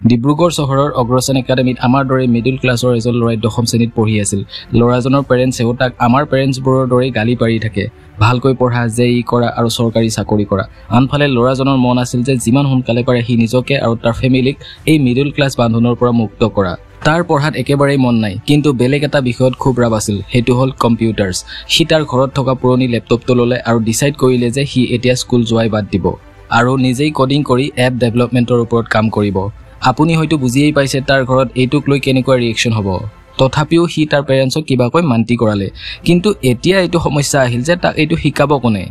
ডিব্ৰুগড় চহৰৰ অগ্ৰসেন একাডেমীত আমাৰ দৰে মিডল ক্লাছৰ এজন ল'ৰাই 10ম শ্ৰেণীত পঢ়ি আছিল। ল'ৰাজনৰ পেৰেণ্টছেও তাক আমাৰ পেৰেণ্টছবোৰৰ দৰে গালি পাৰি থাকে, ভালকৈ পঢ়া, জেই কৰা আৰু চৰকাৰী চাকৰি কৰা। আনফালে ল'ৰাজনৰ মন আছিল যে যিমান সোনকালে পাৰে সি নিজকে আৰু তাৰ ফেমিলিক এই মিডল ক্লাছ বান্ধোনৰ পৰা মুক্ত কৰা। তাৰ পঢ়াত একেবাৰেই মন নাই, কিন্তু বেলেগ এটা বিষয়ত খুব ৰাপ আছিল, সেইটো হ'ল কম্পিউটাৰ্ছ। সি তাৰ ঘৰত থকা পুৰণি লেপটপটো ল'লে আৰু ডিচাইড কৰিলে যে সি এতিয়া স্কুল যোৱাই বাদ দিব আৰু নিজেই কডিং কৰি এপ ডেভেলপমেণ্টৰ ওপৰত কাম কৰিব। আপুনি হয়তো বুজিয়েই পাইছে তাৰ ঘৰত এইটোক লৈ কেনেকুৱা ৰিয়েকশ্যন হ'ব। তথাপিও সি তাৰ পেৰেণ্টছক কিবাকৈ মান্তি কৰালে। কিন্তু এতিয়া এইটো সমস্যা আহিল যে তাক এইটো শিকাব কোনে,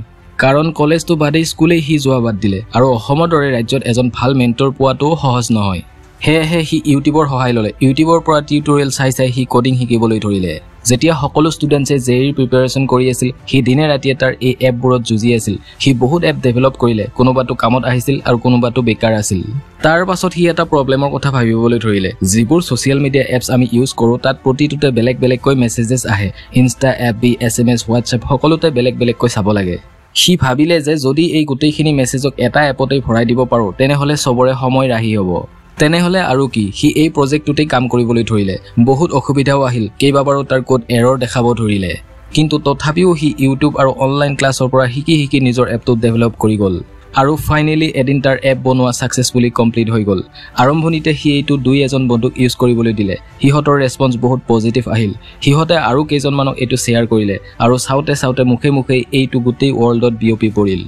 কাৰণ কলেজটো বাদেই স্কুলেই সি যোৱা বাদ দিলে আৰু অসমৰ দৰে ৰাজ্যত এজন ভাল মেণ্টৰ পোৱাটোও সহজ নহয়। সেয়েহে সি ইউটিউবৰ সহায় ল'লে। ইউটিউবৰ পৰা টিউটৰিয়েল চাই সি কডিং শিকিবলৈ ধৰিলে। যেতিয়া সকলো ষ্টুডেণ্টছে জেইৰ প্ৰিপাৰেশ্যন কৰি আছিল, সি দিনে ৰাতিয়ে তাৰ এই এপবোৰত যুঁজি আছিল। সি বহুত এপ ডেভেলপ কৰিলে, কোনোবাটো কামত আহিছিল আৰু কোনোবাটো বেকাৰ আছিল। তাৰ পাছত সি এটা প্ৰব্লেমৰ কথা ভাবিবলৈ ধৰিলে। যিবোৰ ছ'চিয়েল মিডিয়া এপছ আমি ইউজ কৰোঁ তাত প্ৰতিটোতে বেলেগ বেলেগকৈ মেছেজেছ আহে। ইনষ্টা, FB, SMS, হোৱাটছএপ সকলোতে বেলেগ বেলেগকৈ চাব লাগে। সি ভাবিলে যে যদি এই গোটেইখিনি মেছেজক এটা এপতেই ভৰাই দিব পাৰোঁ তেনেহ'লে চবৰে সময় ৰাহি হ'ব। তেনেহ'লে আৰু কি, সি এই প্ৰজেক্টটোতেই কাম কৰিবলৈ ধৰিলে। বহুত অসুবিধাও আহিল, কেইবাবাৰো তাৰ কোড এৰৰ দেখাব ধৰিলে। কিন্তু তথাপিও সি ইউটিউব আৰু অনলাইন ক্লাছৰ পৰা শিকি নিজৰ এপটো ডেভেলপ কৰি গ'ল আৰু ফাইনেলি এদিন তাৰ এপ বনোৱা ছাকচেছফুলি কমপ্লিট হৈ গ'ল। আৰম্ভণিতে সি এইটো 2-এজন বন্ধুক ইউজ কৰিবলৈ দিলে। সিহঁতৰ ৰেছপন্স বহুত পজিটিভ আহিল। সিহঁতে আৰু কেইজনমানক এইটো শ্বেয়াৰ কৰিলে আৰু চাওঁতে মুখে এইটো গোটেই ৱৰ্ল্ডত বিয়পি পৰিল।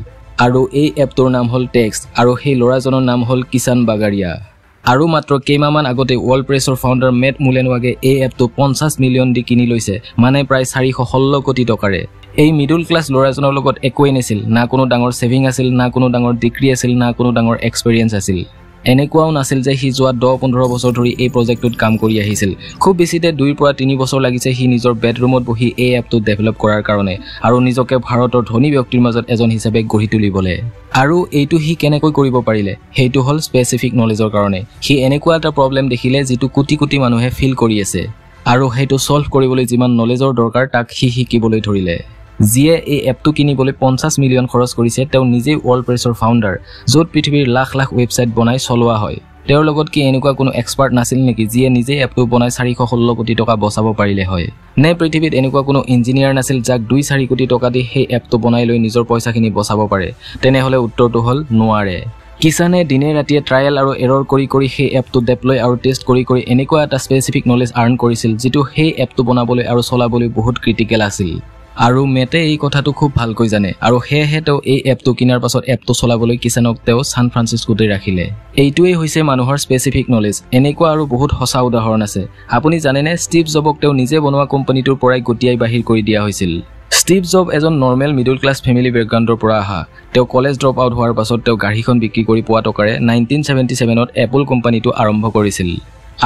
আৰু এই এপটোৰ নাম হ'ল টেক্সট আৰু সেই ল'ৰাজনৰ নাম হ'ল কিষাণ বাগাৰিয়া। আৰু মাত্ৰ কেইমাহমান আগতে ৱৰ্ল্ডপ্ৰেছৰ ফাউণ্ডাৰ মেট মুলেনৱাগে এই এপটো 50 মিলিয়ন দি কিনি লৈছে, মানে প্ৰায় 416 কোটি টকাৰে। এই মিডল ক্লাছ ল'ৰাজনৰ লগত একোৱেই নাছিল, না কোনো ডাঙৰ ছেভিং আছিল, না কোনো ডাঙৰ ডিগ্ৰী আছিল, না কোনো ডাঙৰ এক্সপেৰিয়েঞ্চ আছিল। এনেকুৱাও নাছিল যে সি যোৱা 10-15 বছৰ ধৰি এই প্ৰজেক্টটোত কাম কৰি আহিছিল। খুব বেছিতে 2 পৰা 3 বছৰ লাগিছে সি নিজৰ বেডৰুমত বহি এই এপটো ডেভেলপ কৰাৰ কাৰণে আৰু নিজকে ভাৰতৰ ধনী ব্যক্তিৰ মাজত এজন হিচাপে গঢ়ি তুলিবলৈ। আৰু এইটো সি কেনেকৈ কৰিব পাৰিলে, সেইটো হ'ল স্পেচিফিক নলেজৰ কাৰণে। সি এনেকুৱা এটা প্ৰব্লেম দেখিলে যিটো কোটি মানুহে ফিল কৰি আছে আৰু সেইটো ছল্ভ কৰিবলৈ যিমান নলেজৰ দৰকাৰ তাক সি শিকিবলৈ ধৰিলে। যিয়ে এই এপটো কিনিবলৈ 50 মিলিয়ন খৰচ কৰিছে তেওঁ নিজেই ৱৰ্ল্ডপ্ৰেছৰ ফাউণ্ডাৰ, য'ত পৃথিৱীৰ লাখ ৱেবছাইট বনাই চলোৱা হয়। তেওঁৰ লগত কি এনেকুৱা কোনো এক্সপাৰ্ট নাছিল নেকি যিয়ে নিজেই এপটো বনাই 416 কোটি টকা বচাব পাৰিলে হয়? নে পৃথিৱীত এনেকুৱা কোনো ইঞ্জিনিয়াৰ নাছিল যাক 2-4 কোটি টকা দি সেই এপটো বনাই লৈ নিজৰ পইচাখিনি বচাব পাৰে? তেনেহ'লে উত্তৰটো হ'ল নোৱাৰে। কিষাণে দিনে ৰাতিয়ে ট্ৰায়েল আৰু এৰৰ কৰি সেই এপটো ডেপ্লয় আৰু টেষ্ট কৰি এনেকুৱা এটা স্পেচিফিক নলেজ আৰ্ণ কৰিছিল যিটো সেই এপটো বনাবলৈ আৰু চলাবলৈ বহুত ক্ৰিটিকেল আছিল। আৰু মেটে এই কথাটো খুব ভালকৈ জানে আৰু সেয়েহে তেওঁ এই এপটো কিনাৰ পাছত এপটো চলাবলৈ কিষাণক তেওঁ ছান ফ্ৰান্সিস্কোতে ৰাখিলে। এইটোৱেই হৈছে মানুহৰ স্পেচিফিক নলেজ। এনেকুৱা আৰু বহুত সঁচা উদাহৰণ আছে। আপুনি জানেনে ষ্টিভ জবক তেওঁ নিজে বনোৱা কোম্পানীটোৰ পৰাই গতিয়াই বাহিৰ কৰি দিয়া হৈছিল। ষ্টিভ জব এজন নৰ্মেল মিডল ক্লাছ ফেমিলি বেকগ্ৰাউণ্ডৰ পৰা অহা। তেওঁ কলেজ ড্ৰপ আউট হোৱাৰ পাছত তেওঁ গাড়ীখন বিক্ৰী কৰি পোৱা টকাৰে 1977ত এপল কোম্পানীটো আৰম্ভ কৰিছিল।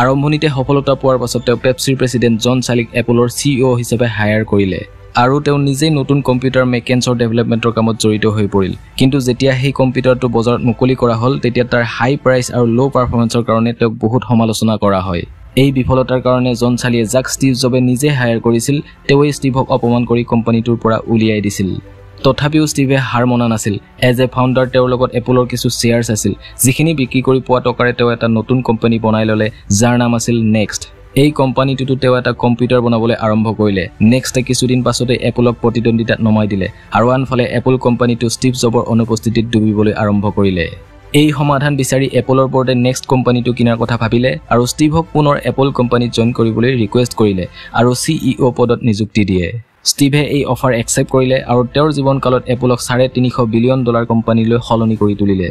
আৰম্ভণিতে সফলতা পোৱাৰ পাছত তেওঁ পেপচিৰ প্ৰেছিডেণ্ট জন চালিক এপলৰ CEO হিচাপে হায়াৰ কৰিলে আৰু তেওঁ নিজেই নতুন কম্পিউটাৰ মেকেন্সৰ ডেভেলপমেণ্টৰ কামত জড়িত হৈ পৰিল। কিন্তু যেতিয়া সেই কম্পিউটাৰটো বজাৰত মুকলি কৰা হ'ল তেতিয়া তাৰ হাই প্ৰাইচ আৰু ল' পাৰফৰ্মেন্সৰ কাৰণে তেওঁক বহুত সমালোচনা কৰা হয়। এই বিফলতাৰ কাৰণে জন চালিয়ে যাক ষ্টিভ জবে নিজে হায়াৰ কৰিছিল তেওঁই ষ্টিভক অপমান কৰি কোম্পানীটোৰ পৰা উলিয়াই দিছিল। তথাপিও ষ্টিভে হাৰ মনা নাছিল। এজ এ ফাউণ্ডাৰ তেওঁৰ লগত এপলৰ কিছু শ্বেয়াৰ্ছ আছিল, যিখিনি বিক্ৰী কৰি পোৱা টকাৰে তেওঁ এটা নতুন কোম্পানী বনাই ল'লে যাৰ নাম আছিল নেক্সট। এই কোম্পানীটোতো তেওঁ এটা কম্পিউটাৰ বনাবলৈ আৰম্ভ কৰিলে। নেক্সটে কিছুদিন পাছতে এপলক প্ৰতিদ্বন্দ্বিতাত নমাই দিলে আৰু আনফালে এপল কোম্পানীটো ষ্টিভ জবৰ অনুপস্থিতিত ডুবিবলৈ আৰম্ভ কৰিলে। এই সমাধান বিচাৰি এপলৰ বৰ্ডে নেক্সট কোম্পানীটো কিনাৰ কথা ভাবিলে আৰু ষ্টিভক পুনৰ এপল কোম্পানীত জইন কৰিবলৈ ৰিকুৱেষ্ট কৰিলে আৰু CEO পদত নিযুক্তি দিয়ে। ষ্টিভে এই অফাৰ একচেপ্ট কৰিলে আৰু তেওঁৰ জীৱনকালত এপলক $350 বিলিয়ন কোম্পানীলৈ সলনি কৰি তুলিলে।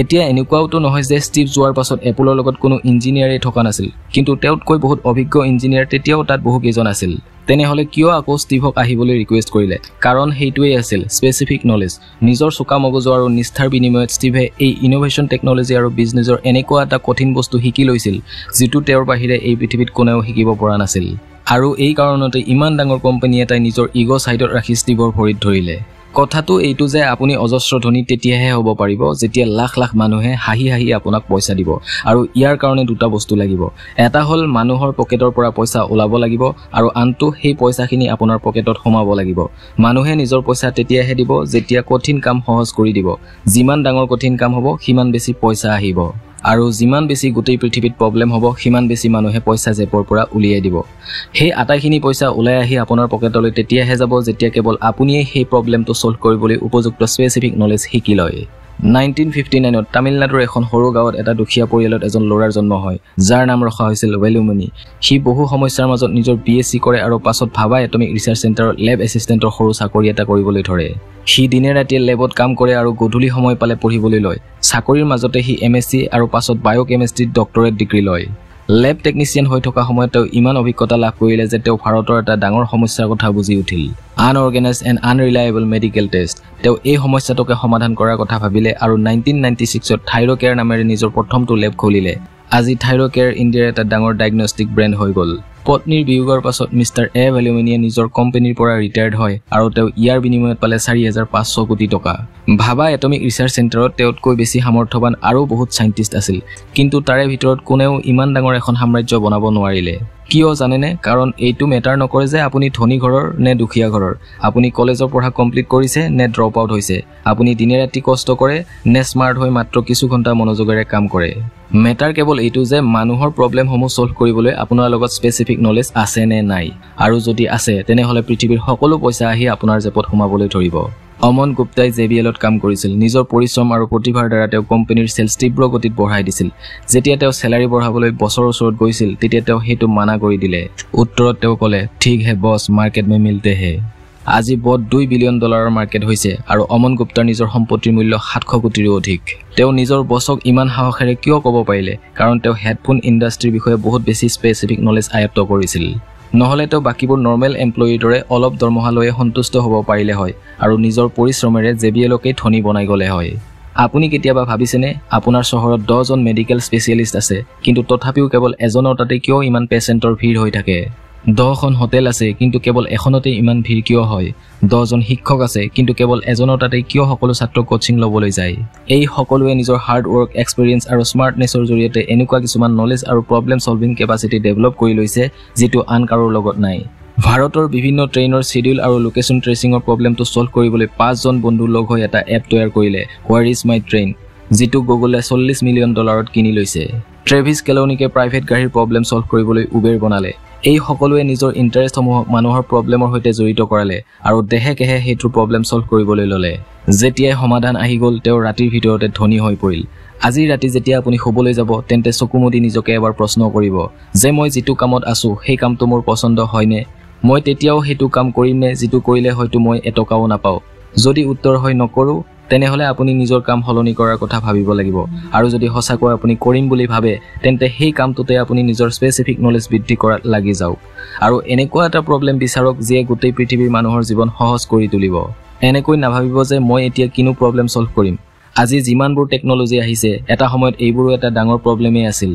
এতিয়া এনেকুৱাওতো নহয় যে ষ্টিভ যোৱাৰ পাছত এপলৰ লগত কোনো ইঞ্জিনিয়াৰেই থকা নাছিল, কিন্তু তেওঁতকৈ বহুত অভিজ্ঞ ইঞ্জিনিয়াৰ তেতিয়াও তাত বহুকেইজন আছিল। তেনেহ'লে কিয় আকৌ ষ্টিভক আহিবলৈ ৰিকুৱেষ্ট কৰিলে? কাৰণ সেইটোৱেই আছিল স্পেচিফিক নলেজ। নিজৰ চোকা মগজু আৰু নিষ্ঠাৰ বিনিময়ত ষ্টিভে এই ইনোভেশ্যন টেকনলজি আৰু বিজনেছৰ এনেকুৱা এটা কঠিন বস্তু শিকি লৈছিল যিটো তেওঁৰ বাহিৰে এই পৃথিৱীত কোনেও শিকিব পৰা নাছিল। আৰু এই কাৰণতে ইমান ডাঙৰ কোম্পানী এটাই নিজৰ ইগ' ছাইডত ৰাখি ষ্টিভৰ ভৰিত ধৰিলে। কথাটো এইটো যে আপুনি অজস্ৰ ধনী তেতিয়াহে হ'ব পাৰিব যেতিয়া লাখ মানুহে হাঁহি আপোনাক পইচা দিব। আৰু ইয়াৰ কাৰণে দুটা বস্তু লাগিব। এটা হ'ল মানুহৰ পকেটৰ পৰা পইচা ওলাব লাগিব আৰু আনটো সেই পইচাখিনি আপোনাৰ পকেটত সোমাব লাগিব। মানুহে নিজৰ পইচা তেতিয়াহে দিব যেতিয়া কঠিন কাম সহজ কৰি দিব। যিমান ডাঙৰ কঠিন কাম হ'ব সিমান বেছি পইচা আহিব। আৰু যিমান বেছি গোটেই পৃথিৱীত প্ৰব্লেম হ'ব সিমান বেছি মানুহে পইচা জেপৰ পৰা উলিয়াই দিব সেই আটাইখিনি পইচা ওলাই আহি আপোনাৰ পকেটলৈ তেতিয়াহে যাব যেতিয়া কেৱল আপুনিয়ে সেই প্ৰব্লেমটো সলভ কৰিবলৈ উপযুক্ত স্পেচিফিক নলেজ শিকি লয় 1959ত তামিলনাডুৰ এখন সৰু গাঁৱত এটা দুখীয়া পৰিয়ালত এজন ল'ৰাৰ জন্ম হয় যাৰ নাম ৰখা হৈছিল বেলুমণি সি বহু সমস্যাৰ মাজত নিজৰ বিএসসি কৰে আৰু পাছত ভাবা এটমিক ৰিচাৰ্চ চেণ্টাৰত লেব এছিষ্টেণ্টৰ সৰু চাকৰি এটা কৰিবলৈ ধৰে সি দিনে ৰাতিয়ে লেবত কাম কৰে আৰু গধূলি সময় পালে পঢ়িবলৈ লয় চাকৰিৰ মাজতে সি এমএসসি আৰু পাছত বায়োকেমিষ্ট্ৰিত ডক্টৰেট ডিগ্ৰী লয় লেব টেকনিচিয়ান হৈ থকা সময়ত তেওঁ ইমান অভিজ্ঞতা লাভ কৰিলে যে তেওঁ ভাৰতৰ এটা ডাঙৰ সমস্যাৰ কথা বুজি উঠিল আনঅৰ্গেনাইজড এণ্ড আনৰিলায়েবল মেডিকেল টেষ্ট তেওঁ এই সমস্যাটোকে সমাধান কৰাৰ কথা ভাবিলে আৰু 1996ত থাইৰ'কেয়াৰ নামেৰে নিজৰ প্ৰথমটো লেব খুলিলে আজি থাইৰ'কেয়াৰ ইণ্ডিয়াৰ এটা ডাঙৰ ডায়েগনষ্টিক ব্ৰেণ্ড হৈ গ'ল পত্নীৰ বিয়োগৰ পাছত মিষ্টাৰ এ ভেলুমিনিয়ে নিজৰ কোম্পানীৰ পৰা ৰিটায়াৰ্ড হয় আৰু তেওঁ ইয়াৰ বিনিময়ত পালে 4,500 কোটি টকা ভাবা এটমিক ৰিচাৰ্চ চেণ্টাৰত তেওঁতকৈ বেছি সামৰ্থ্যৱান আৰু বহুত সাইণ্টিষ্ট আছিল কিন্তু তাৰে ভিতৰত কোনেও ইমান ডাঙৰ এখন সাম্ৰাজ্য বনাব নোৱাৰিলে কিয় জানেনে কাৰণ এইটো মেটাৰ নকৰে যে আপুনি ধনী ঘৰৰ নে দুখীয়া ঘৰৰ আপুনি কলেজৰ পঢ়া কমপ্লিট কৰিছে নে ড্ৰপ আউট হৈছে আপুনি দিনে ৰাতি কষ্ট কৰে নে স্মাৰ্ট হৈ মাত্ৰ কিছু ঘণ্টা মনোযোগেৰে কাম কৰে মেটাৰ কেৱল এইটো যে মানুহৰ প্ৰব্লেমসমূহ সলভ কৰিবলৈ আপোনাৰ লগত স্পেচিফিক নলেজ আছে নে নাই আৰু যদি আছে তেনেহলে পৃথিৱীৰ সকলো পইচা আহি আপোনাৰ জেপত সোমাবলৈ ধৰিব অমন গুপ্তাই জেবিএলত কাম কৰিছিল নিজৰ পৰিশ্ৰম আৰু প্ৰতিভাৰ দ্বাৰা তেওঁ কোম্পানীৰ সেলছ তীব্ৰ গতিত বঢ়াই দিছিল যেতিয়া তেওঁ স্যালাৰি বঢ়াবলৈ বছৰৰ ওচৰত গৈছিল তেতিয়া তেওঁ হেতু মানা কৰি দিলে উত্তৰত তেওঁ ক'লে ঠিক হে বস মাৰ্কেট মে মিলতে হে আজি বট $2 বিলিয়ন মাৰ্কেট হৈছে আৰু অমন গুপ্তাৰ নিজৰ সম্পত্তিৰ মূল্য 700 কোটিৰো অধিক তেওঁ নিজৰ বছক ইমান সাহসেৰে কিয় ক'ব পাৰিলে কাৰণ তেওঁ হেডফোন ইণ্ডাষ্ট্ৰীৰ বিষয়ে বহুত বেছি স্পেচিফিক নলেজ আয়ত্ত কৰিছিল নহলে তেওঁ বাকিবোৰ নৰ্মেল এমপ্লয়িৰ দৰে অলপ দৰমহা লৈ সন্তুষ্ট হ'ব পাৰিলে হয় আৰু নিজৰ পৰিশ্ৰমেৰে জেবিএলকে ধনী বনাই গলে হয় আপুনি কেতিয়াবা ভাবিছেনে আপোনাৰ চহৰত 10 জন মেডিকেল স্পেচিয়েলিষ্ট আছে কিন্তু তথাপিও কেৱল এজনৰ তাতে কিয় ইমান পেচেণ্টৰ ভিৰ হৈ থাকে 10খন হোটেল আছে কিন্তু কেৱল এখনতে ইমান ভিৰ কিয় হয় 10 জন শিক্ষক আছে কিন্তু কেৱল এজনৰ তাতে কিয় সকলো ছাত্ৰ কোচিং ল'বলৈ যায় এই সকলোৱে নিজৰ হাৰ্ড ওয়াৰ্ক এক্সপেৰিয়েন্স আৰু স্মাৰ্টনেছৰ জৰিয়তে এনেকুৱা কিছুমান নলেজ আৰু প্ৰবলেম সলভিং কেপাচিটি ডেভেলপ কৰি লৈছে যিটো আন কাৰো লগত নাই ভাৰতৰ বিভিন্ন ট্ৰেইনৰ শিডিউল আৰু লোকেশন ট্ৰেচিংৰ প্ৰবলেমটো সলভ কৰিবলৈ 5 জন বন্ধু লগ হৈ এটা এপ তৈয়াৰ কৰিলে হোৱাৰ ইজ মাই ট্ৰেইন যিটো গুগলে $40 মিলিয়ন কিনি লৈছে ট্ৰেভিছ কেলনিকে প্ৰাইভেট গাড়ীৰ প্ৰবলেম সলভ কৰিবলৈ উবেৰ বনালে এই সকলোৱে নিজৰ ইন্টাৰেষ্টসমূহক মানুহৰ প্ৰবলেমৰ সৈতে জড়িত কৰালে আৰু দেহেকেহে হেতু প্ৰবলেম সলভ কৰিবলৈ ললে যেতিয়াই সমাধান আহি গ'ল তেওঁ ৰাতিৰ ভিতৰতে ধনী হৈ পৰিল আজি ৰাতি যেতিয়া আপুনি শুবলৈ যাব তেন্তে চকুমুদি নিজকে এবাৰ প্ৰশ্ন কৰিব যে মই যিটো কামত আছো সেই কামটো মোৰ পছন্দ হয়নে মই তেতিয়াও হেতু কাম কৰিম নে যিটো কৰিলে হয়তো মই এটকাও নাপাও যদি উত্তৰ হয় নকৰো তেনেহলে আপুনি নিজৰ কাম হলনি কৰাৰ কথা ভাবিব লাগিব আৰু যদি হসাকৈ আপুনি কৰিম বুলি ভাবে তেন্তে সেই কামটোতে আপুনি নিজৰ স্পেচিফিক নলেজ বৃদ্ধি কৰাত লাগি যাওক আৰু এনেকুৱা এটা প্ৰবলেম বিচাৰক যিয়ে গোটেই পৃথিৱীৰ মানুহৰ জীৱন সহজ কৰি তুলিব এনেকৈ নাভাবিব যে মই এতিয়া কিনো প্ৰবলেম সলভ কৰিম আজি যিমানবোৰ টেকনলজি আহিছে এটা সময়ত এইবোৰো এটা ডাঙৰ প্ৰবলেমেই আছিল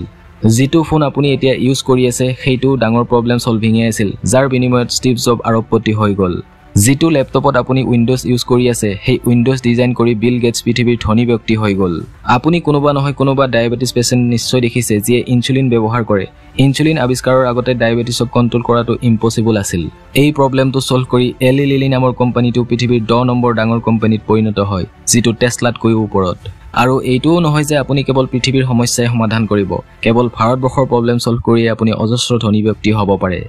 যিটো ফোন আপুনি এতিয়া ইউজ কৰি আছে সেইটো ডাঙৰ প্ৰবলেম সলভিংয়ে আছিল যাৰ বিনিময়ত ষ্টিভ জব আৰবপতি হৈ গ'ল যিটো ল্যাপটপত আপুনি উইন্ডোজ ইউজ কৰি আছে সেই উইন্ডোজ ডিজাইন কৰি বিল গেটছ পৃথিৱীৰ ধনী ব্যক্তি হৈ গ'ল আপুনি কোনোবা নহয় কোনোবা ডায়াবেটিস পেশেন্ট নিশ্চয় দেখিছে যিয়ে ইনসুলিন ব্যৱহাৰ কৰে ইনসুলিন আৱিষ্কাৰৰ আগতে ডায়াবেটিসক কন্ট্ৰোল কৰাটো ইম্পসিবল আছিল এই প্ৰবলেমটো সলভ কৰি এলি লিলি নামৰ কোম্পানীটো পৃথিৱীৰ 10 নম্বৰ ডাঙৰ কোম্পানীত পৰিণত হয় যিটো টেসলাতকৈ ওপৰত আৰু এইটোও নহয় যে আপুনি কেৱল পৃথিৱীৰ সমস্যাই সমাধান কৰিব কেৱল ভাৰতবৰ্ষৰ প্ৰবলেম সলভ কৰি আপুনি অজস্ৰ ধনী ব্যক্তি হ'ব পাৰে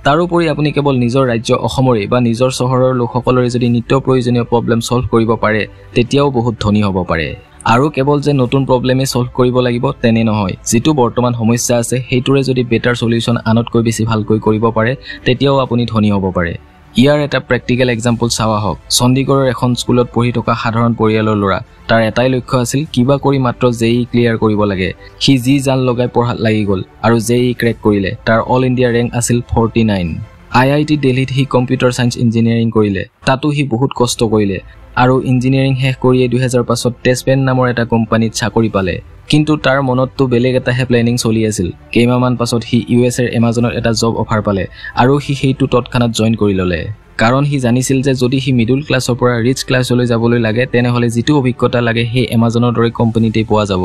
তাৰোপৰি আপুনি কেৱল নিজৰ ৰাজ্য অসমৰে বা নিজৰ চহৰৰ লোকসকলৰে যদি নিত্য প্ৰয়োজনীয় প্ৰবলেম সলভ কৰিব পাৰে তেতিয়াও বহুত ধনী হ'ব পাৰে আৰু কেৱল যে নতুন প্ৰবলেমে সলভ কৰিব লাগিব তেনে নহয় যিটো বৰ্তমান সমস্যা আছে সেইটোৰে যদি বেটাৰ সলিউশন আনতকৈ বেছি ভালকৈ কৰিব পাৰে তেতিয়াও আপুনি ধনী হ'ব পাৰে ইয়াৰ এটা প্ৰেক্টিকেল এক্সাম্পল চাওয়া হওক চণ্ডীগড়ৰ এখন স্কুলত পঢ়ি থকা সাধাৰণ পৰিয়ালৰ ল'ৰা তাৰ এটাই লক্ষ্য আছিল কিবা কৰি মাত্ৰ জেই ক্লিয়াৰ কৰিব লাগে সি যি জান লগাই পঢ়াত লাগি গ'ল আৰু জেই ক্ৰেক কৰিলে তাৰ অল ইণ্ডিয়া ৰেংক আছিল 49 আইআইটি দিল্লীত সি কম্পিউটাৰ সায়েন্স ইঞ্জিনিয়াৰিং কৰিলে তাতো সি বহুত কষ্ট কৰিলে আৰু ইঞ্জিনিয়াৰিং শেষ কৰিয়ে 2005ত টেছপেন নামৰ এটা কোম্পানীত চাকৰি পালে কিন্তু তাৰ মনতটো বেলেগ এটা প্লেনিং চলি আছিল কেইমাহমান পাছত সি ইউএছএৰ এমাজনত এটা জব অফাৰ পালে আৰু সি সেইটো তৎক্ষণাত জয়েন কৰি ললে কাৰণ সি জানিছিল যে যদি সি মিডল ক্লাছৰ পৰা ৰিচ ক্লাছলৈ যাবলৈ লাগে তেনেহলে যিটো অভিজ্ঞতা লাগে সেই এমাজনৰ দৰে কোম্পানীতে পোৱা যাব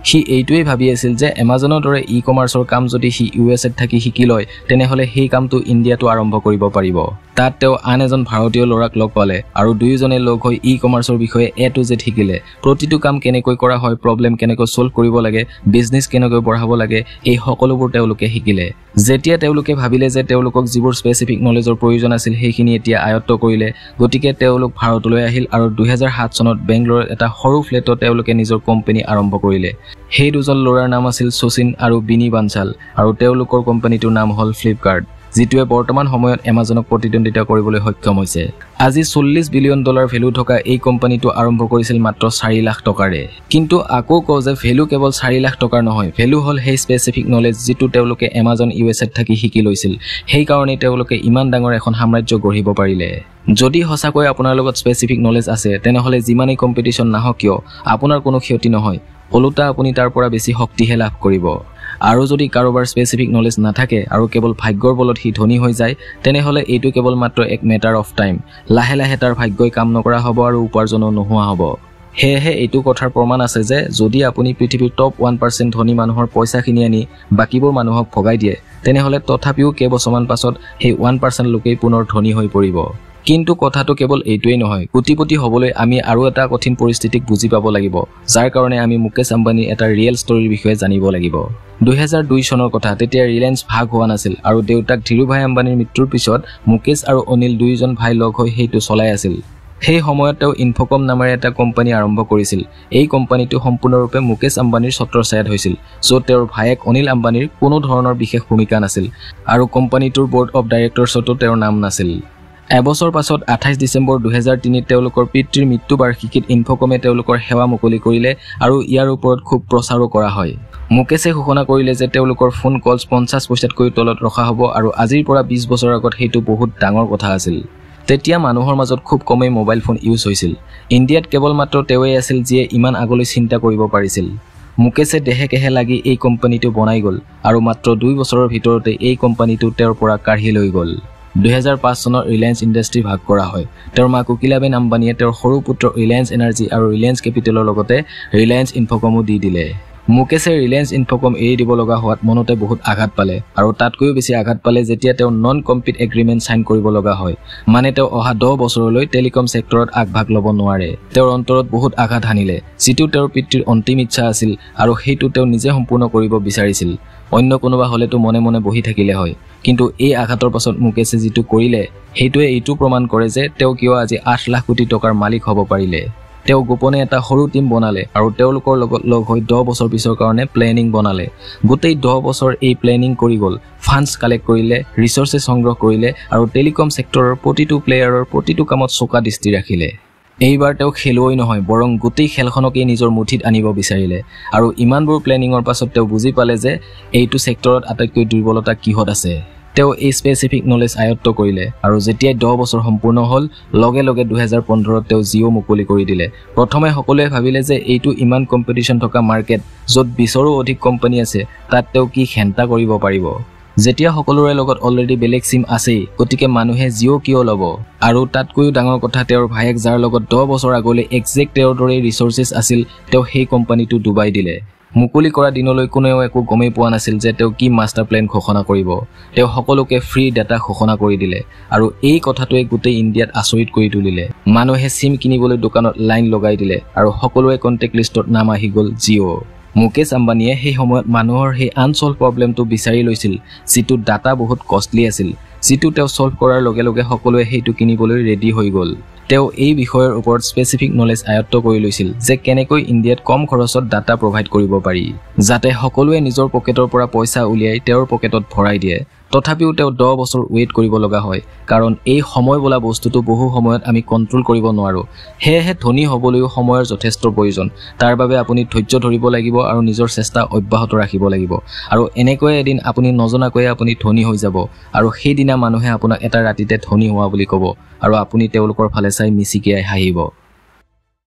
সি এইটোৱে ভাবি আছিল যে এমাজনৰ দৰে ই-কমাৰ্চৰ কাম যদি সি ইউএছএত থাকি শিকি লয় তেনেহলে সেই কামটো ইণ্ডিয়াটো আৰম্ভ কৰিব পাৰিব তাত তেওঁ আন এজন ভাৰতীয় ল'ৰাক লগ পালে আৰু দুয়োজনে লগ হৈ ই-কমাৰ্চৰ বিষয়ে A to Z শিকিলে। প্ৰতিটো কাম কেনেকৈ কৰা হয়, প্ৰব্লেম কেনেকৈ সলভ কৰিব লাগে, বিজনেছ কেনেকৈ বঢ়াব লাগে, এই সকলোবোৰ তেওঁলোকে শিকিলে। যেতিয়া তেওঁলোকে ভাবিলে যে তেওঁলোকক যিবোৰ স্পেচিফিক নলেজৰ প্ৰয়োজন আছিল সেইখিনি এতিয়া আয়ত্ত কৰিলে, গতিকে তেওঁলোক ভাৰতলৈ আহিল আৰু 2007 চনত বেংগলোৰত এটা সৰু ফ্লেটত তেওঁলোকে নিজৰ কোম্পানী আৰম্ভ কৰিলে। সেই দুজন ল'ৰাৰ নাম আছিল শচীন আৰু বিনি বানচাল আৰু তেওঁলোকৰ কোম্পানীটোৰ নাম হ'ল ফ্লিপকাৰ্ট, যিটোৱে বৰ্তমান সময়ত এমাজনক প্ৰতিদ্বন্দ্বিতা কৰিবলৈ সক্ষম হৈছে। আজি $40 বিলিয়ন ভেলু থকা এই কোম্পানীটো আৰম্ভ কৰিছিল মাত্ৰ 4 লাখ টকাৰে। কিন্তু আকৌ কওঁ যে ভেলু কেৱল 4 লাখ টকাৰ নহয়, ভেলু হ'ল সেই স্পেচিফিক নলেজ যিটো তেওঁলোকে এমাজন USA থাকি শিকি লৈছিল। সেইকাৰণে তেওঁলোকে ইমান ডাঙৰ এখন সাম্ৰাজ্য গঢ়িব পাৰিলে। যদি সঁচাকৈ আপোনাৰ লগত স্পেচিফিক নলেজ আছে তেনেহ'লে যিমানেই কম্পিটিশ্যন নাহক কিয় আপোনাৰ কোনো ক্ষতি নহয়, ওলোটা আপুনি তাৰ পৰা বেছি শক্তিহে লাভ কৰিব। আৰু যদি কাৰোবাৰ স্পেচিফিক নলেজ নাথাকে আৰু কেৱল ভাগ্যৰ বলত সি ধনী হৈ যায় তেনেহ'লে এইটো কেৱল মাত্ৰ এক মেটাৰ অফ টাইম। লাহে লাহে তাৰ ভাগ্যই কাম নকৰা হ'ব আৰু উপাৰ্জনো নোহোৱা হ'ব। সেয়েহে এইটো কথাৰ প্ৰমাণ আছে যে যদি আপুনি পৃথিৱীৰ টপ 1% ধনী মানুহৰ পইচাখিনি আনি বাকীবোৰ মানুহক ভগাই দিয়ে তেনেহ'লে তথাপিও কেইবছৰমান পাছত সেই 1% লোকেই পুনৰ ধনী হৈ পৰিব। কিন্তু কথাটো কেৱল এইটোৱেই নহয়, কোটিপতি হ'বলৈ আমি আৰু এটা কঠিন পৰিস্থিতিক বুজি পাব লাগিব, যাৰ কাৰণে আমি মুকেশ আম্বানীৰ এটা ৰিয়েল ষ্টৰীৰ বিষয়ে জানিব লাগিব। 2002 চনৰ কথা, তেতিয়া ৰিলায়েন্স ভাগ হোৱা নাছিল আৰু দেউতাক ধীৰুভাই আম্বানীৰ মৃত্যুৰ পিছত মুকেশ আৰু অনিল দুয়োজন ভাই লগ হৈ সেইটো চলাই আছিল। সেই সময়ত তেওঁ ইনফকম নামেৰে এটা কোম্পানী আৰম্ভ কৰিছিল। এই কোম্পানীটো সম্পূৰ্ণৰূপে মুকেশ আম্বানীৰ ছত্ৰছায়াত হৈছিল, য'ত তেওঁৰ ভায়েক অনিল আম্বানীৰ কোনো ধৰণৰ বিশেষ ভূমিকা নাছিল আৰু কোম্পানীটোৰ বৰ্ড অৱ ডাইৰেক্টৰ্ছতো তেওঁৰ নাম নাছিল। এবছৰ পাছত 28 ডিচেম্বৰ 2003 তেওঁলোকৰ পিতৃৰ মৃত্যু বাৰ্ষিকীত ইনফকমে তেওঁলোকৰ সেৱা মুকলি কৰিলে আৰু ইয়াৰ ওপৰত খুব প্ৰচাৰো কৰা হয়। মুকেশে ঘোষণা কৰিলে যে তেওঁলোকৰ ফোন কলছ 50 পইচাতকৈ তলত ৰখা হ'ব আৰু আজিৰ পৰা 20 বছৰ আগত সেইটো বহুত ডাঙৰ কথা আছিল। তেতিয়া মানুহৰ মাজত খুব কমেই মোবাইল ফোন ইউজ হৈছিল। ইণ্ডিয়াত কেৱল মাত্ৰ তেওঁৱেই আছিল যিয়ে ইমান আগলৈ চিন্তা কৰিব পাৰিছিল। মুকেশে দেহে কেহে লাগি এই কোম্পানীটো বনাই গ'ল আৰু মাত্ৰ 2 বছৰৰ ভিতৰতে এই কোম্পানীটো তেওঁৰ পৰা কাঢ়ি লৈ গ'ল। 2005 চনত ৰিলায়েন্স ইণ্ডাষ্ট্ৰী ভাগ কৰা হয়। তেওঁৰ মা কোকিলাবেন আম্বানীয়ে তেওঁৰ সৰু পুত্ৰ ৰিলায়েন্স এনাৰ্জি আৰু ৰিলায়েন্স কেপিটেলৰ লগতে ৰিলায়েন্স ইনফকমো দি দিলে। মুকেশে ৰিলায়েন্স ইনফকম এৰি দিব লগা হোৱাত মনতে বহুত আঘাত পালে আৰু তাতকৈও বেছি আঘাত পালে যেতিয়া তেওঁ নন কম্পিট এগ্ৰিমেণ্ট চাইন কৰিব লগা হয়। মানে তেওঁ অহা 10 বছৰলৈ টেলিকম ছেক্টৰত আগভাগ ল'ব নোৱাৰে। তেওঁৰ অন্তৰত বহুত আঘাত হানিলে, যিটো তেওঁৰ পিতৃৰ অন্তিম ইচ্ছা আছিল আৰু সেইটো তেওঁ নিজে সম্পূৰ্ণ কৰিব বিচাৰিছিল। অন্য কোনোবা হ'লেতো মনে মনে বহি থাকিলে হয়, কিন্তু এই আঘাতৰ পাছত মুকেশে যিটো কৰিলে সেইটোৱে এইটো প্ৰমাণ কৰে যে তেওঁ কিয় আজি 8 লাখ কোটি টকাৰ মালিক হ'ব পাৰিলে। তেওঁ গোপনে এটা সৰু টিম বনালে আৰু তেওঁলোকৰ লগত লগ হৈ 10 বছৰ পিছৰ কাৰণে প্লেনিং বনালে। গোটেই 10 বছৰ এই প্লেনিং কৰি গ'ল, ফাণ্ডছ কালেক্ট কৰিলে, ৰিচৰ্চেছ সংগ্ৰহ কৰিলে আৰু টেলিকম ছেক্টৰৰ প্ৰতিটো প্লেয়াৰৰ প্ৰতিটো কামত চোকা দৃষ্টি ৰাখিলে। এইবাৰ তেওঁ খেলুৱৈ নহয় বৰং গোটেই খেলখনকেই নিজৰ মুঠিত আনিব বিচাৰিলে আৰু ইমানবোৰ প্লেনিঙৰ পাছত তেওঁ বুজি পালে যে এইটো ছেক্টৰত আটাইতকৈ দুৰ্বলতা কিহত আছে। তেওঁ এই স্পেচিফিক নলেজ আয়ত্ত কৰিলে আৰু যেতিয়াই 10 বছৰ সম্পূৰ্ণ হ'ল লগে লগে 2015ত তেওঁ জিঅ' মুকলি কৰি দিলে। প্ৰথমে সকলোৱে ভাবিলে যে এইটো ইমান কম্পিটিশ্যন থকা মাৰ্কেট য'ত 20ৰো অধিক কোম্পানী আছে, তাত তেওঁ কি খেণ্টা কৰিব পাৰিব। যেতিয়া সকলোৰে লগত অলৰেডি বেলেগ চিম আছেই, গতিকে মানুহে জিঅ' কিয় ল'ব। আৰু তাতকৈও ডাঙৰ কথা, তেওঁৰ ভায়েক যাৰ লগত 10 বছৰ আগলৈ একজেক্ট তেওঁৰ দৰেই ৰিচৰ্চেছ আছিল, তেওঁ সেই কোম্পানীটো ডুবাই দিলে। মুকলি কৰা দিনলৈ কোনেও একো গমেই পোৱা নাছিল যে তেওঁ কি মাষ্টাৰ প্লেন ঘোষণা কৰিব। তেওঁ সকলোকে ফ্ৰী ডাটা ঘোষণা কৰি দিলে আৰু এই কথাটোৱে গোটেই ইণ্ডিয়াত আচৰিত কৰি তুলিলে। মানুহে চিম কিনিবলৈ দোকানত লাইন লগাই দিলে আৰু সকলোৰে কণ্টেক্ট লিষ্টত নাম আহি গ'ল জিঅ'। মুকেশ আম্বানীয়ে সেই সময়ত মানুহৰ সেই আনচল্ভ প্ৰব্লেমটো বিচাৰি লৈছিল, যিটো ডাটা বহুত কষ্টলি আছিল, যিটো তেওঁ চল্ভ কৰাৰ লগে লগে সকলোৱে সেইটো কিনিবলৈ ৰেডি হৈ গ'ল। তেওঁ এই বিষয়ৰ ওপৰত স্পেচিফিক নলেজ আয়ত্ত কৰি লৈছিল যে কেনেকৈ ইণ্ডিয়াত কম খৰচত ডাটা প্ৰভাইড কৰিব পাৰি, যাতে সকলোৱে নিজৰ পকেটৰ পৰা পইচা উলিয়াই তেওঁৰ পকেটত ভৰাই দিয়ে। তথাপিও তেওঁ 10 বছৰ ৱেইট কৰিব লগা হয়, কাৰণ এই সময় বোলা বস্তুটো বহু সময়ত আমি কণ্ট্ৰল কৰিব নোৱাৰোঁ। সেয়েহে ধনী হ'বলৈও সময়ৰ যথেষ্ট প্ৰয়োজন। তাৰ বাবে আপুনি ধৈৰ্য ধৰিব লাগিব আৰু নিজৰ চেষ্টা অব্যাহত ৰাখিব লাগিব। আৰু এনেকৈয়ে এদিন আপুনি নজনাকৈয়ে আপুনি ধনী হৈ যাব আৰু সেইদিনা মানুহে আপোনাক এটা ৰাতিতে ধনী হোৱা বুলি ক'ব আৰু আপুনি তেওঁলোকৰ ফালে চাই মিচিকিয়াই হাঁহিব।